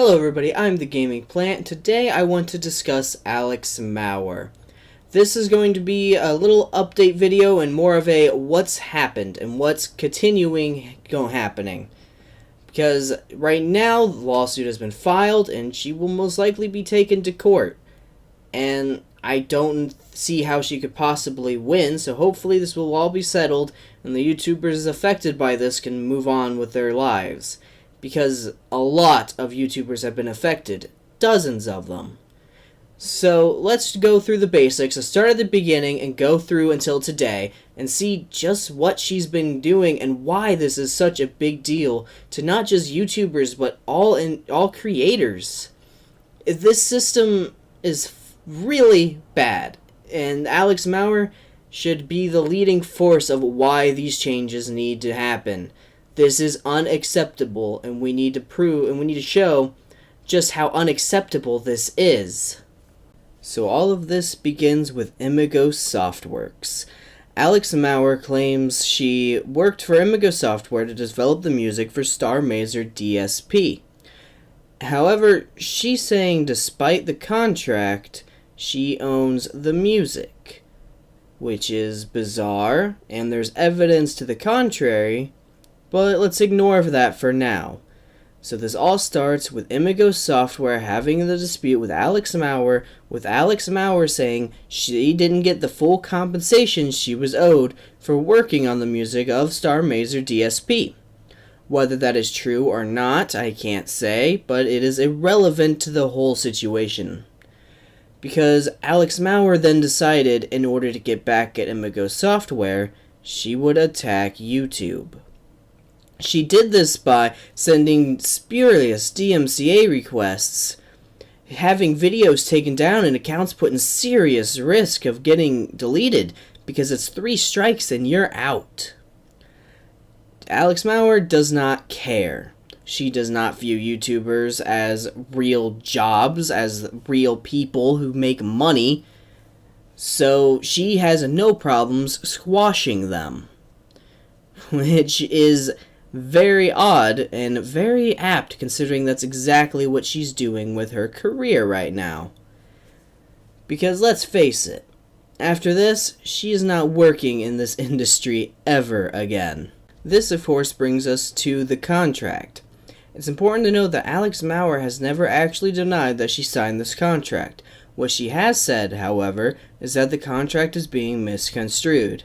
Hello everybody, I'm TheGamingPlant. Today I want to discuss Alex Mauer. This is going to be a little update video and more of a what's happened and what's happening. Because right now the lawsuit has been filed and she will most likely be taken to court. And I don't see how she could possibly win, so hopefully this will all be settled and the YouTubers affected by this can move on with their lives. Because a lot of YouTubers have been affected. Dozens of them. So let's go through the basics. Let's start at the beginning and go through until today and see just what she's been doing and why this is such a big deal to not just YouTubers but all creators. This system is really bad, and Alex Mauer should be the leading force of why these changes need to happen. This is unacceptable, and we need to show just how unacceptable this is. So all of this begins with Imagos Softworks. Alex Mauer claims she worked for Imagos Software to develop the music for Star Mazer DSP. However, she's saying despite the contract, she owns the music, which is bizarre, and there's evidence to the contrary. But let's ignore that for now. So this all starts with Imagos Software having the dispute with Alex Mauer saying she didn't get the full compensation she was owed for working on the music of Star Mazer DSP. Whether that is true or not, I can't say, but it is irrelevant to the whole situation. Because Alex Mauer then decided, in order to get back at Imagos Software, she would attack YouTube. She did this by sending spurious DMCA requests, having videos taken down and accounts put in serious risk of getting deleted because it's 3 strikes and you're out. Alex Mauer does not care. She does not view YouTubers as real jobs, as real people who make money, so she has no problems squashing them, which is very odd and very apt considering that's exactly what she's doing with her career right now. Because let's face it, after this, she is not working in this industry ever again. This of course brings us to the contract. It's important to note that Alex Mauer has never actually denied that she signed this contract. What she has said, however, is that the contract is being misconstrued.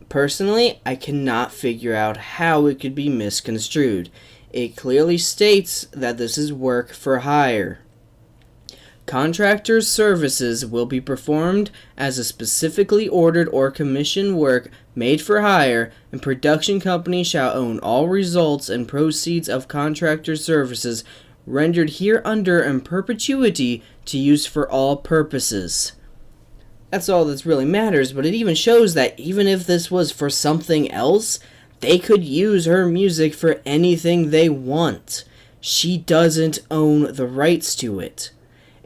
Personally, I cannot figure out how it could be misconstrued. It clearly states that this is work for hire. Contractors' services will be performed as a specifically ordered or commissioned work made for hire, and production companies shall own all results and proceeds of contractor services rendered hereunder in perpetuity to use for all purposes. That's all that really matters, but it even shows that even if this was for something else, they could use her music for anything they want. She doesn't own the rights to it.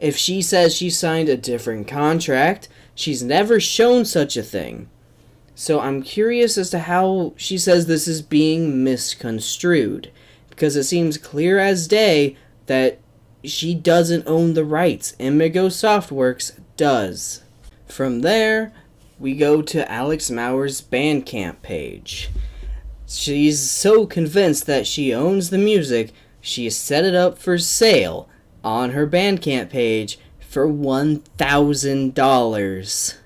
If she says she signed a different contract, she's never shown such a thing. So I'm curious as to how she says this is being misconstrued, because it seems clear as day that she doesn't own the rights. Imagos Softworks does. From there, we go to Alex Mauer's Bandcamp page. She's so convinced that she owns the music, she set it up for sale on her Bandcamp page for $1,000.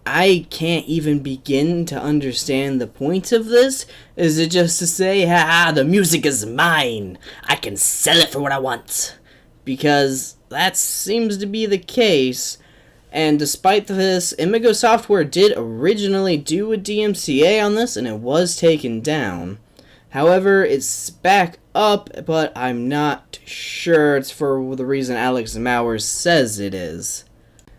I can't even begin to understand the point of this. Is it just to say, ha, the music is mine, I can sell it for what I want? Because that seems to be the case. And despite this, Imagos Software did originally do a DMCA on this, and it was taken down. However, it's back up, but I'm not sure it's for the reason Alex Mauer says it is.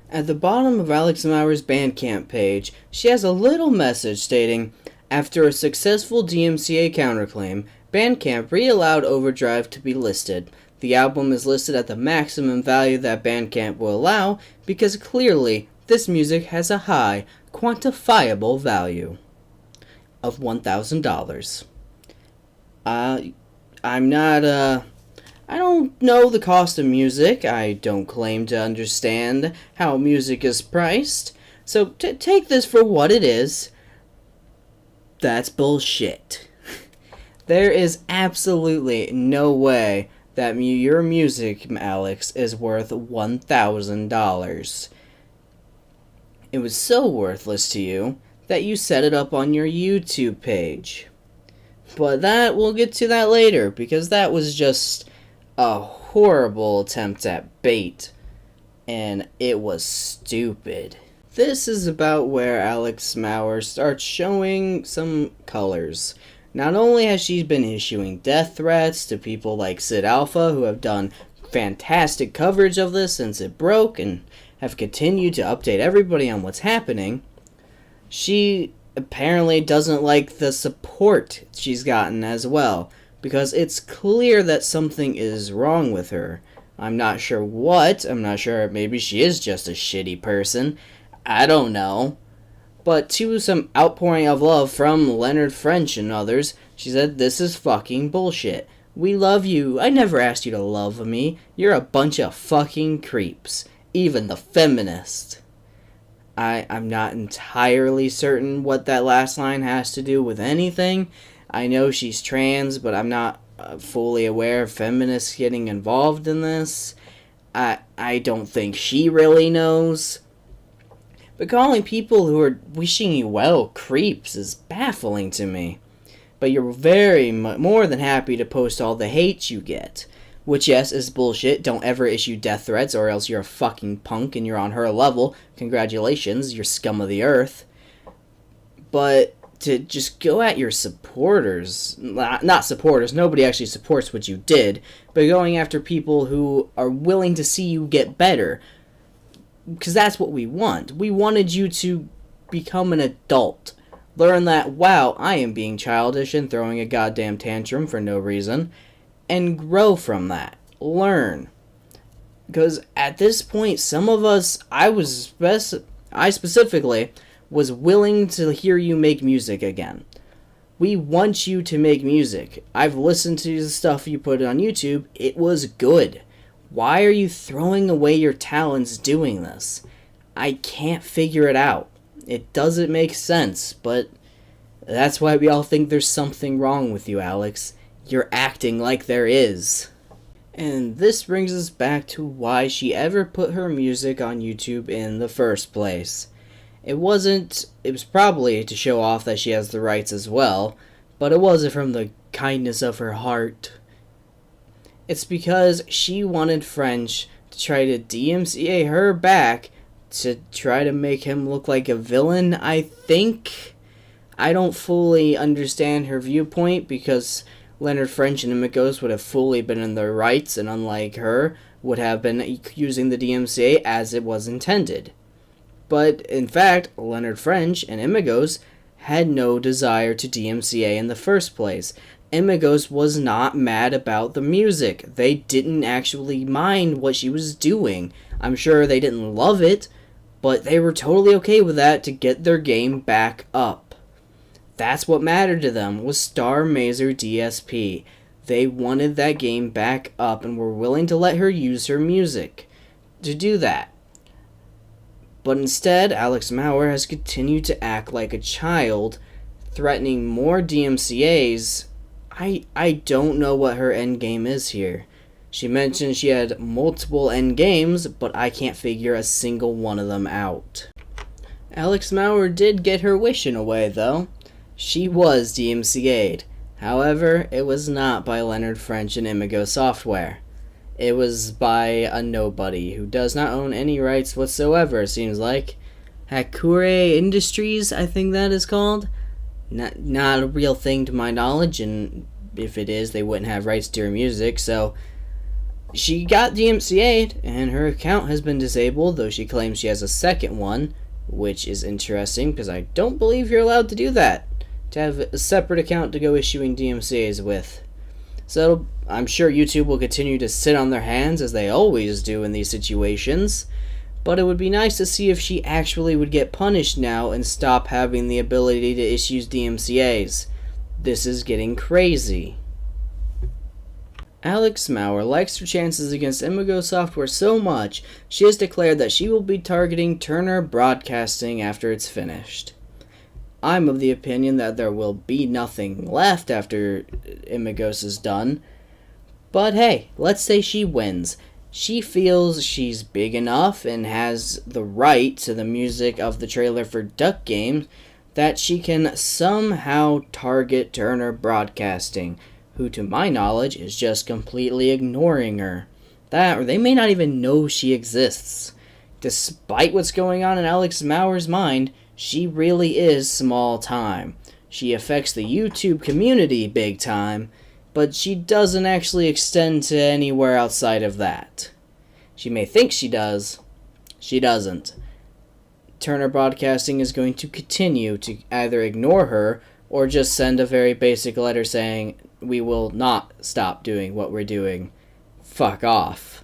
At the bottom of Alex Mauer's Bandcamp page, she has a little message stating, after a successful DMCA counterclaim, Bandcamp re-allowed Overdrive to be listed. The album is listed at the maximum value that Bandcamp will allow because clearly this music has a high, quantifiable value of $1,000. I'm not I don't know the cost of music. I don't claim to understand how music is priced. So take this for what it is. That's bullshit. There is absolutely no way that your music, Alex, is worth $1,000. It was so worthless to you that you set it up on your YouTube page. But we'll get to that later, because that was just a horrible attempt at bait, and it was stupid. This is about where Alex Mauer starts showing some colors. Not only has she been issuing death threats to people like Sid Alpha, who have done fantastic coverage of this since it broke and have continued to update everybody on what's happening, she apparently doesn't like the support she's gotten as well, because it's clear that something is wrong with her. I'm not sure what. I'm not sure. Maybe she is just a shitty person. I don't know. But to some outpouring of love from Leonard French and others, she said, "This is fucking bullshit. We love you. I never asked you to love me. You're a bunch of fucking creeps. Even the feminist." I'm not entirely certain what that last line has to do with anything. I know she's trans, but I'm not fully aware of feminists getting involved in this. I don't think she really knows. But calling people who are wishing you well creeps is baffling to me. But you're very more than happy to post all the hate you get. Which, yes, is bullshit. Don't ever issue death threats, or else you're a fucking punk and you're on her level. Congratulations, you're scum of the earth. But to just go at your supporters, not supporters, nobody actually supports what you did, but going after people who are willing to see you get better, because that's what we want. We wanted you to become an adult. Learn that, wow, I am being childish and throwing a goddamn tantrum for no reason, and grow from that. Learn. Because at this point, some of us, I specifically, was willing to hear you make music again. We want you to make music. I've listened to the stuff you put on YouTube. It was good. Why are you throwing away your talents doing this? I can't figure it out. It doesn't make sense, but that's why we all think there's something wrong with you, Alex. You're acting like there is. And this brings us back to why she ever put her music on YouTube in the first place. It was probably to show off that she has the rights as well, but it wasn't from the kindness of her heart. It's because she wanted French to try to DMCA her back to try to make him look like a villain, I think. I don't fully understand her viewpoint, because Leonard French and Imagos would have fully been in their rights, and unlike her, would have been using the DMCA as it was intended. But, in fact, Leonard French and Imagos had no desire to DMCA in the first place. Imagos was not mad about the music. They didn't actually mind what she was doing. I'm sure they didn't love it, but they were totally okay with that to get their game back up. That's what mattered to them, was Star Mazer DSP. They wanted that game back up and were willing to let her use her music to do that. But instead, Alex Mauer has continued to act like a child, threatening more DMCAs. I don't know what her endgame is here. She mentioned she had multiple endgames, but I can't figure a single one of them out. Alex Mauer did get her wish in a way, though. She was DMCA'd. However, it was not by Leonard French and Imagos Software. It was by a nobody who does not own any rights whatsoever, it seems like. Hakure Industries, I think that is called. Not a real thing to my knowledge, and if it is, they wouldn't have rights to her music, so she got DMCA'd, and her account has been disabled, though she claims she has a second one, which is interesting, because I don't believe you're allowed to do that, to have a separate account to go issuing DMCAs with. So I'm sure YouTube will continue to sit on their hands, as they always do in these situations, but it would be nice to see if she actually would get punished now and stop having the ability to issue DMCAs. This is getting crazy. Alex Mauer likes her chances against Imagos Software so much, she has declared that she will be targeting Turner Broadcasting after it's finished. I'm of the opinion that there will be nothing left after Imagos is done. But hey, let's say she wins. She feels she's big enough and has the right to the music of the trailer for Duck Games that she can somehow target Turner Broadcasting, who to my knowledge is just completely ignoring her. That, or they may not even know she exists. Despite what's going on in Alex Mauer's mind, she really is small time. She affects the YouTube community big time, but she doesn't actually extend to anywhere outside of that. She may think she does. She doesn't. Turner Broadcasting is going to continue to either ignore her or just send a very basic letter saying, we will not stop doing what we're doing. Fuck off.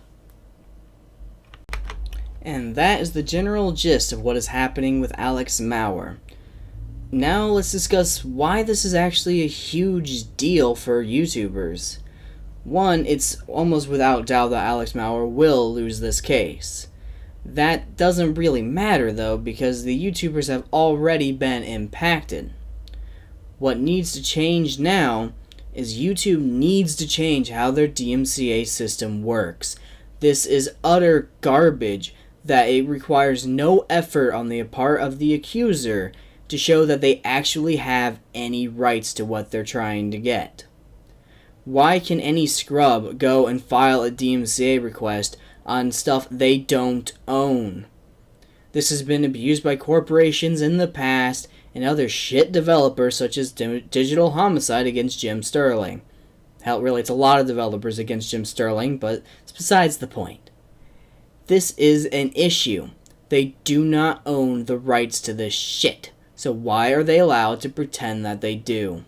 And that is the general gist of what is happening with Alex Mauer. Now let's discuss why this is actually a huge deal for YouTubers. One, it's almost without doubt that Alex Mauer will lose this case. That doesn't really matter though, because the YouTubers have already been impacted. What needs to change now is YouTube needs to change how their DMCA system works. This is utter garbage that it requires no effort on the part of the accuser to show that they actually have any rights to what they're trying to get. Why can any scrub go and file a DMCA request on stuff they don't own? This has been abused by corporations in the past and other shit developers such as Digital Homicide against Jim Sterling. Hell, really, it's a lot of developers against Jim Sterling, but it's besides the point. This is an issue. They do not own the rights to this shit, so why are they allowed to pretend that they do?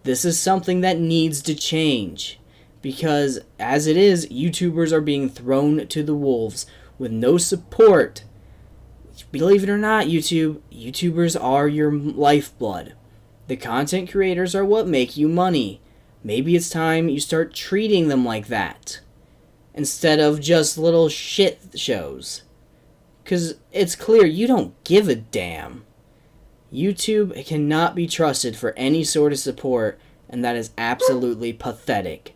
This is something that needs to change, because as it is, YouTubers are being thrown to the wolves with no support. Believe it or not, YouTubers are your lifeblood. The content creators are what make you money. Maybe it's time you start treating them like that, instead of just little shit shows. Because it's clear you don't give a damn. YouTube cannot be trusted for any sort of support, and that is absolutely pathetic.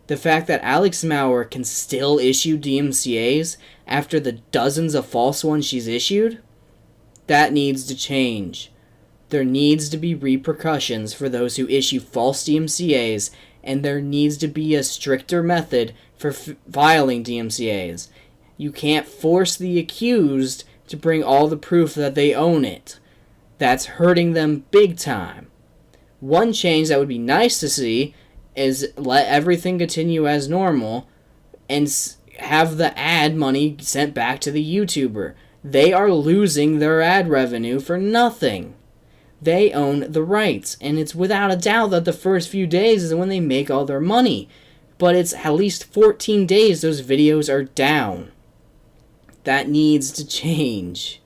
The fact that Alex Mauer can still issue DMCAs after the dozens of false ones she's issued, that needs to change. There needs to be repercussions for those who issue false DMCAs, and there needs to be a stricter method for filing DMCAs. You can't force the accused to bring all the proof that they own it. That's hurting them big time. One change that would be nice to see is let everything continue as normal and have the ad money sent back to the YouTuber. They are losing their ad revenue for nothing. They own the rights, and it's without a doubt that the first few days is when they make all their money. But it's at least 14 days those videos are down. That needs to change.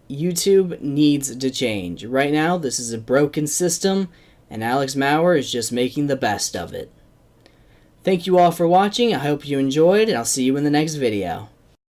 YouTube needs to change. Right now, this is a broken system, and Alex Mauer is just making the best of it. Thank you all for watching. I hope you enjoyed, and I'll see you in the next video.